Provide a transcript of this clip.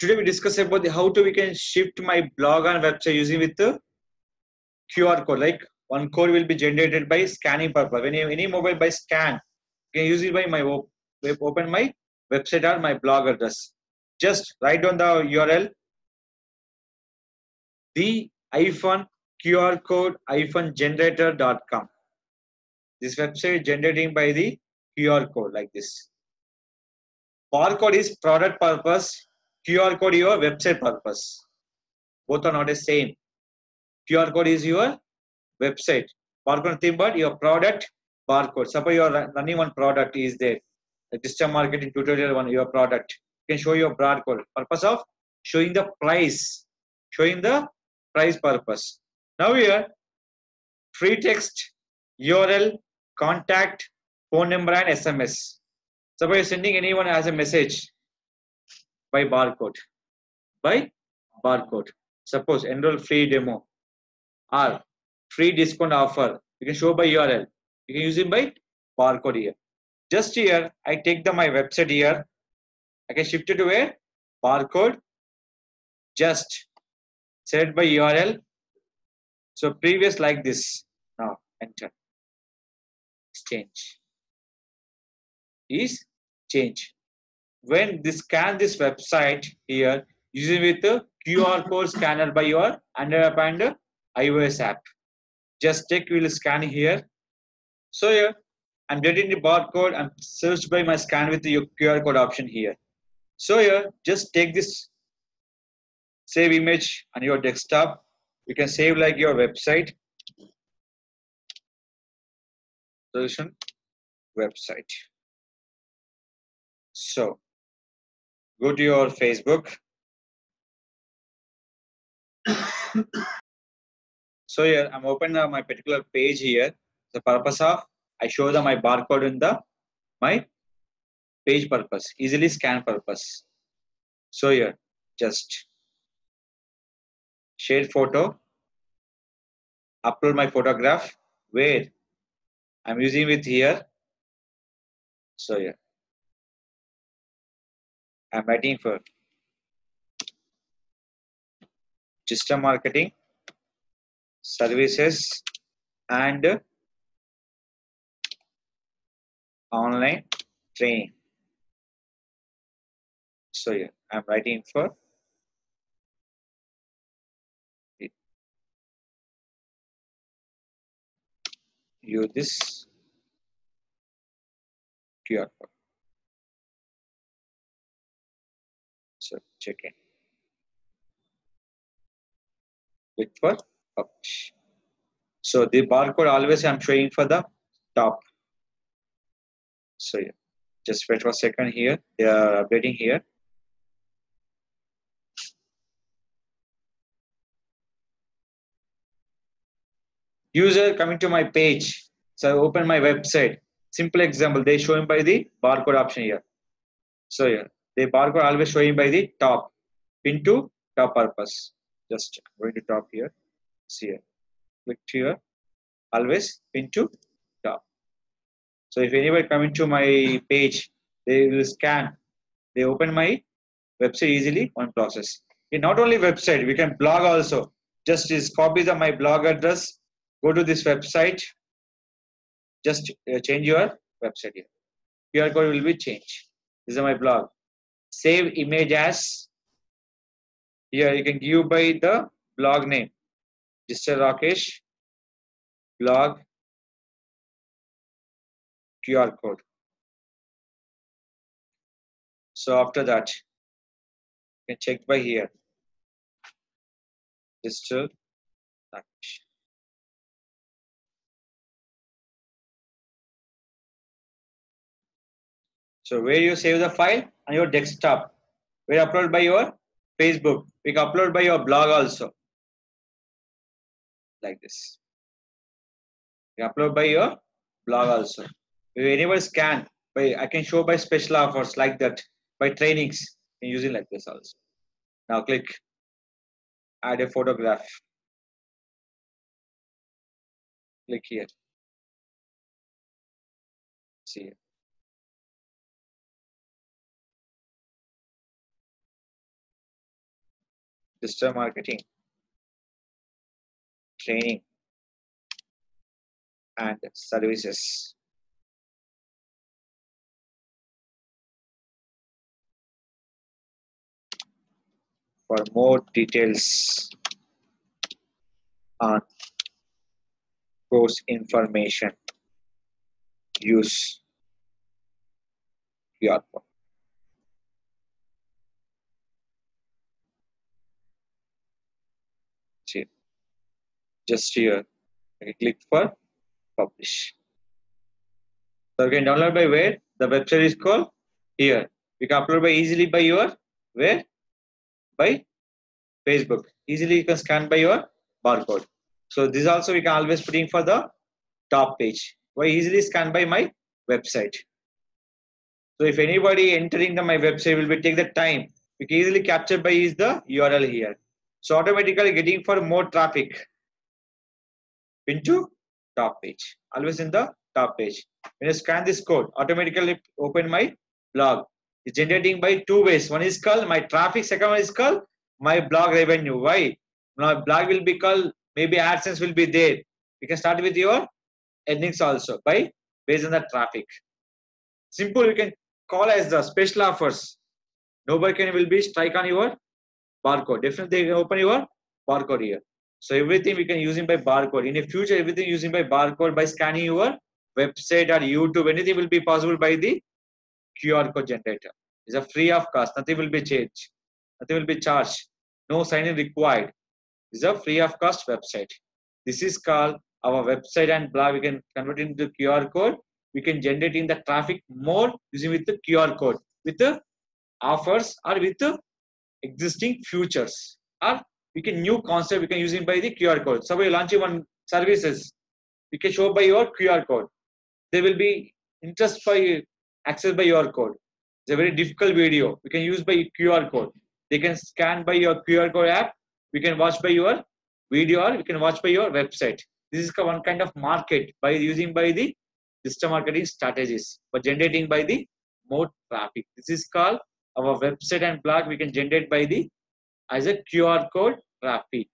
Today we discuss about how to we can shift my blog and website using with the QR code. Like one code will be generated by scanning purpose. When any mobile by scan, you can use it by my open my website or my blog address. Just write down the URL, the iPhone QR code generator.com. This website generating by the QR code like this. Barcode is product purpose, QR code your website purpose. Both are not the same. QR code is your website. Barcode nothing but your product barcode. Suppose you are running one product is there. A digital marketing tutorial one your product. You can show your barcode. Purpose of showing the price. Showing the price purpose. Now here free text, URL, contact, phone number and SMS. Suppose you're sending anyone as a message by barcode. By barcode. Suppose enroll free demo or free discount offer. You can show by URL. You can use it by barcode here. Just here, I take my website here. I can shift it to a barcode. Just set by URL. So previous like this. Now enter. Change. Is change. When this scan this website here using with the QR code scanner by your Android app and iOS app. Just take will scan here. So here I'm getting the barcode and searched by my scan with the QR code option here. So here just take this save image on your desktop. You can save like your website. Solution website. So go to your Facebook. So here I'm opening my particular page here. The purpose of I show my barcode in my page purpose, easily scan purpose. So here just share photo, upload my photograph where I'm using with here. So here I'm writing for digital marketing services and online training. So here I'm writing for use this QR code. So check in. Click for publish. So the barcode always I'm showing for the top. So yeah, just wait for a second here. They are updating here. User coming to my page. So I open my website. Simple example, they showing by the barcode option here. So yeah, the barcode always showing by the top. Pin to top purpose. Just going to top here. See here. Click here. Always pin to top. So if anybody coming to my page, they will scan. They open my website easily one process. In not only website, we can blog also. Just is copy my blog address. Go to this website. Just change your website here. QR code will be changed. This is my blog. Save image as. Here you can give by the blog name. Mr. Rakesh blog QR code. So after that, you can check by here. Mr. Rakesh. So where you save the file on your desktop, where upload by your Facebook, we can upload by your blog also, like this. You upload by your blog also. If anybody scan, by I can show by special offers like that, by trainings, using like this also. Now click add a photograph. Click here. See here. digital marketing training and services. For more details on course information, use QR code. See, just here, you click for publish. So you can download by where? The website is called here. You can upload by easily by your where? By Facebook. Easily you can scan by your barcode. So this also we can always put in for the top page. Why easily scan by my website. So if anybody entering my website will be take the time. We can easily capture by is the URL here. So automatically getting for more traffic into top page. Always in the top page. When you scan this code, automatically open my blog. It's generating by two ways. One is called my traffic. Second one is called my blog revenue. Why? My blog will be called, maybe AdSense will be there. You can start with your earnings also by based on the traffic. Simple, you can call as the special offers. Nobody can will be strike on your barcode. Definitely you can open your barcode here. So everything we can using by barcode. In the future, everything using by barcode by scanning your website or YouTube. Anything will be possible by the QR code generator. It's a free of cost. Nothing will be changed. Nothing will be charged. No sign-in required. It's a free of cost website. This is called our website and blog. We can convert it into QR code. We can generate in the traffic more using with the QR code with the offers or with the existing futures, or we can new concept we can use it by the QR code. So we launch one services, we can show by your QR code. They will be interest by access by your code. It's a very difficult video. We can use by QR code. They can scan by your QR code app. We can watch by your video or we can watch by your website. This is one kind of market by using by the digital marketing strategies for generating by the more traffic. This is called our website and blog we can generate by the as a QR code traffic.